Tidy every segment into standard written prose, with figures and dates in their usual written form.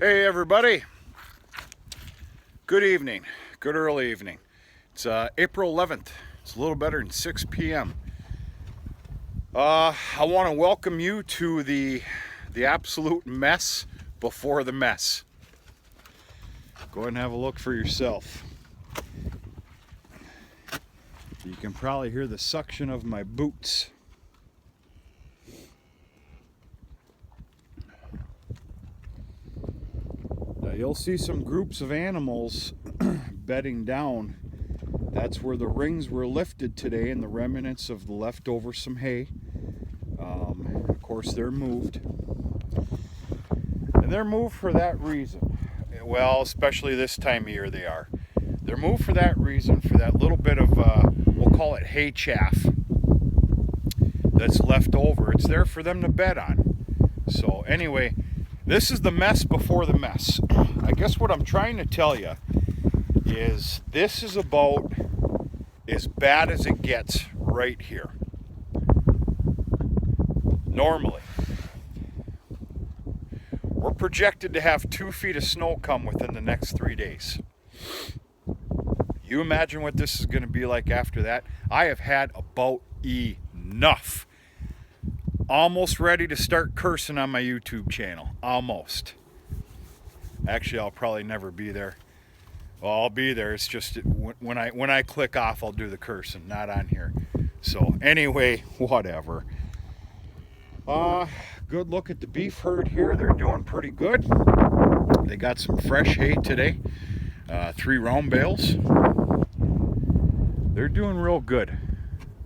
Hey everybody, good evening, good early evening. It's April 11th, it's a little better than 6 p.m. I want to welcome you to the absolute mess before the mess. Go ahead and have a look for yourself. You can probably hear the suction of my boots. You'll see some groups of animals bedding down. That's where the rings were lifted today and the remnants of the leftover some hay. Of course, they're moved. And they're moved for that reason. Well, especially this time of year they are. They're moved for that reason, for that little bit of, we'll call it hay chaff that's left over. It's there for them to bed on. So anyway, this is the mess before the mess. I guess what I'm trying to tell you is this is about as bad as it gets right here. Normally, we're projected to have 2 feet of snow come within the next 3 days. You imagine what this is going to be like after that? I have had about enough. Almost ready to start cursing on my YouTube channel. Almost. Actually, I'll probably never be there. Well, I'll be there. It's just when I click off, I'll do the cursing, not on here. So anyway, whatever. Good look at the beef herd here. They're doing pretty good. They got some fresh hay today. 3 round bales. They're doing real good.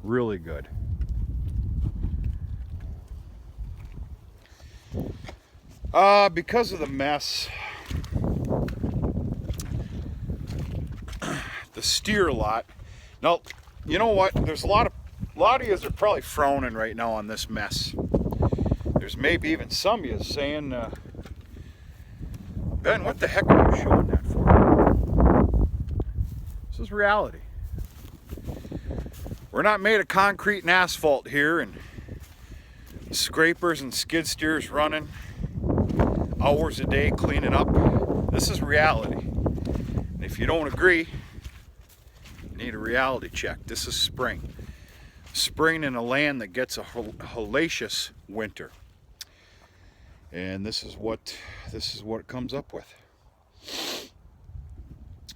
Really good. Because of the mess, the steer lot. Now, you know what? There's a lot of you are probably frowning right now on this mess. There's maybe even some of you saying, Ben, what the heck are you showing that for? This is reality. We're not made of concrete and asphalt here, and scrapers and skid steers running hours a day cleaning up. This is reality. And if you don't agree, you need a reality check. This is spring. Spring in a land that gets a hellacious winter. And this is what it comes up with.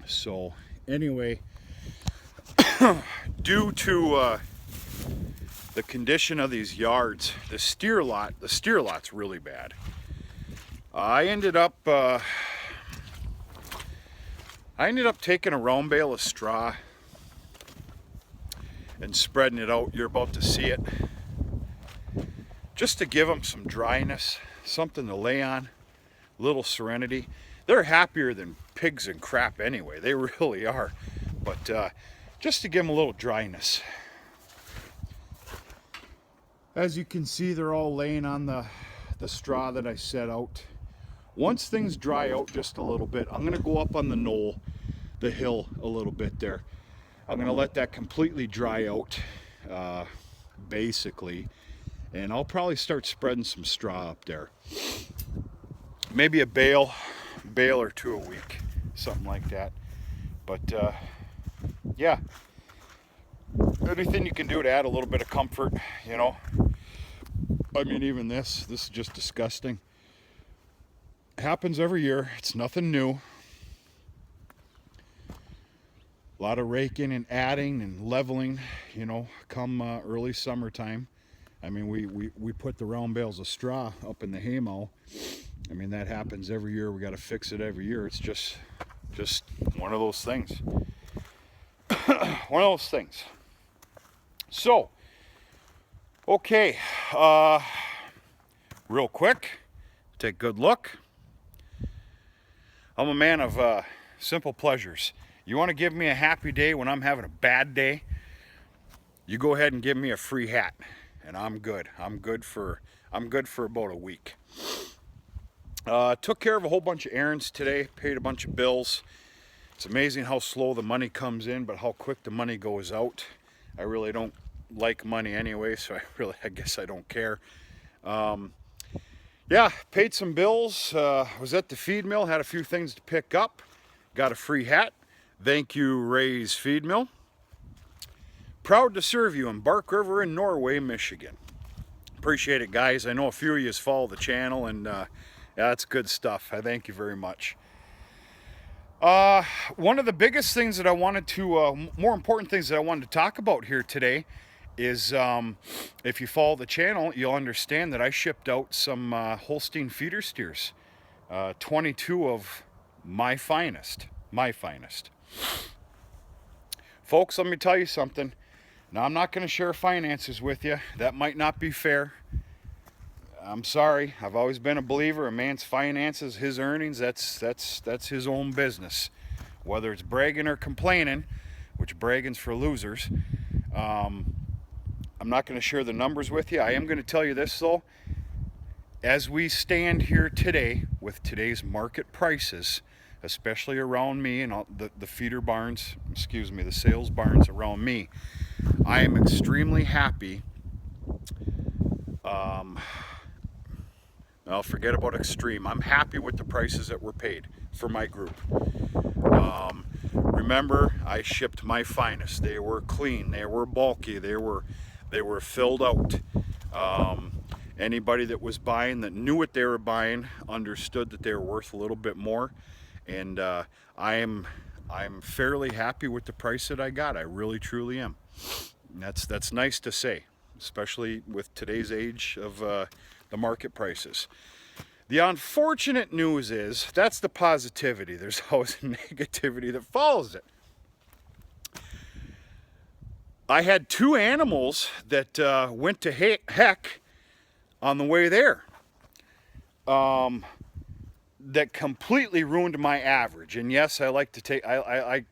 So anyway, due to the condition of these yards, the steer lot's really bad. I ended up taking a round bale of straw and spreading it out. You're about to see it, just to give them some dryness, something to lay on, a little serenity. They're happier than pigs and crap anyway. They really are. But just to give them a little dryness. As you can see, they're all laying on the straw that I set out. Once things dry out just a little bit, I'm going to go up on the knoll, the hill a little bit there. I'm going to let that completely dry out, basically. And I'll probably start spreading some straw up there. Maybe a bale or 2 a week, something like that. But yeah, anything you can do to add a little bit of comfort, you know. I mean, even this is just disgusting. It happens every year. It's nothing new. A lot of raking and adding and leveling, you know, come early summertime. I mean, we put the round bales of straw up in the haymow. I mean, that happens every year. We got to fix it every year. It's just one of those things. One of those things. So, okay, real quick, take a good look. I'm a man of simple pleasures. You want to give me a happy day when I'm having a bad day? You go ahead and give me a free hat, and I'm good. I'm good for about a week. Took care of a whole bunch of errands today. Paid a bunch of bills. It's amazing how slow the money comes in, but how quick the money goes out. I really don't like money anyway, so I guess I don't care. Yeah, paid some bills, was at the feed mill, had a few things to pick up, got a free hat. Thank you, Ray's Feed Mill. Proud to serve you in Bark River in Norway, Michigan. Appreciate it, guys. I know a few of you follow the channel, and yeah, that's good stuff. I thank you very much. One of the biggest things that I wanted to, more important things that I wanted to talk about here today is, if you follow the channel, you'll understand that I shipped out some Holstein feeder steers, 22 of my finest. Folks, let me tell you something. Now, I'm not going to share finances with you. That might not be fair. I'm sorry. I've always been a believer. A man's finances, his earnings, that's his own business. Whether it's bragging or complaining, which bragging's for losers. I'm not going to share the numbers with you. I am going to tell you this, though. As we stand here today with today's market prices, especially around me and all the feeder barns, excuse me, the sales barns around me, I am extremely happy. I'll forget about extreme. I'm happy with the prices that were paid for my group. Remember, I shipped my finest. They were clean. They were bulky. They were filled out. Anybody that was buying, that knew what they were buying, understood that they were worth a little bit more. And I'm fairly happy with the price that I got. I really, truly am. And that's nice to say, especially with today's age of the market prices. The unfortunate news is, that's the positivity. There's always negativity that follows it. I had two animals that went to heck on the way there. That completely ruined my average. And yes, I like to take I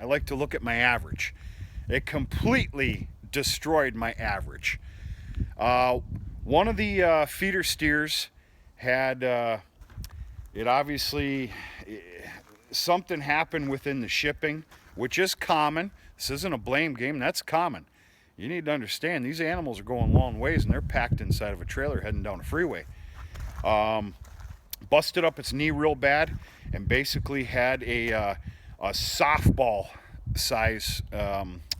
like to look at my average. It completely destroyed my average. One of the feeder steers had something happened within the shipping, which is common. This isn't a blame game. That's common. You need to understand, these animals are going long ways and they're packed inside of a trailer heading down a freeway. Busted up its knee real bad and basically had a softball size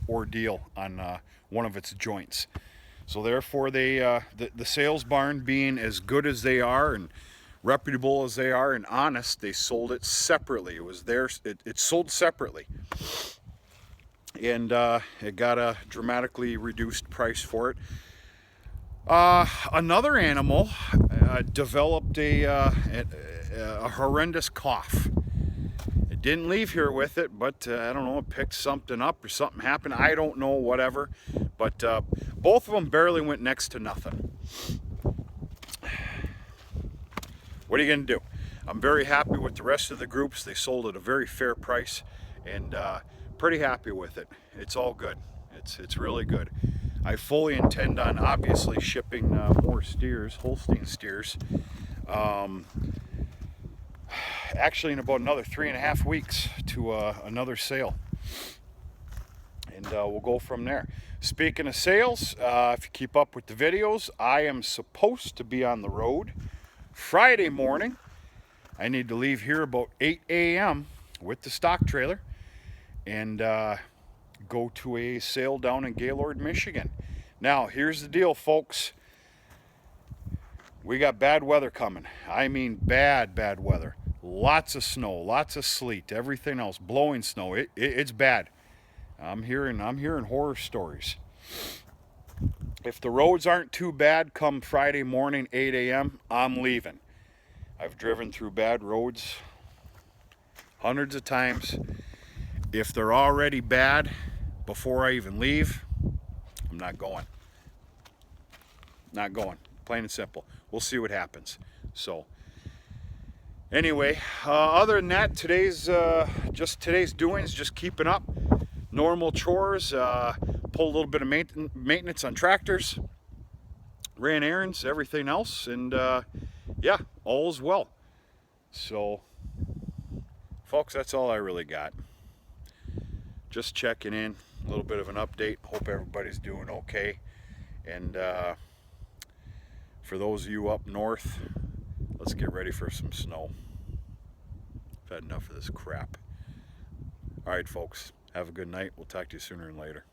ordeal on one of its joints. So therefore, the sales barn, being as good as they are and reputable as they are and honest, they sold it separately. It was it sold separately, and it got a dramatically reduced price for it. Another animal developed a horrendous cough. It didn't leave here with it, but I don't know, it picked something up or something happened. I don't know, whatever. But both of them barely went next to nothing. What are you going to do? I'm very happy with the rest of the groups. They sold at a very fair price, and pretty happy with it. It's all good. It's really good. I fully intend on obviously shipping more steers, Holstein steers. Actually, in about another 3.5 weeks to another sale, and we'll go from there. Speaking of sales, if you keep up with the videos, I am supposed to be on the road Friday morning. I need to leave here about 8 a.m. with the stock trailer and go to a sale down in Gaylord, Michigan. Now, here's the deal, folks. We got bad weather coming. I mean bad weather. Lots of snow, lots of sleet, everything else, blowing snow. It's bad. I'm hearing horror stories. If the roads aren't too bad come Friday morning, 8 a.m., I'm leaving. I've driven through bad roads hundreds of times. If they're already bad before I even leave, I'm not going. Not going. Plain and simple. We'll see what happens. So, anyway, other than that, today's doings, just keeping up. Normal chores, pull a little bit of maintenance on tractors, ran errands, everything else, and yeah, all is well. So, folks, that's all I really got. Just checking in, a little bit of an update. Hope everybody's doing okay. And for those of you up north, Let's get ready for some snow. I've had enough of this crap. All right, folks. Have a good night. We'll talk to you sooner and later.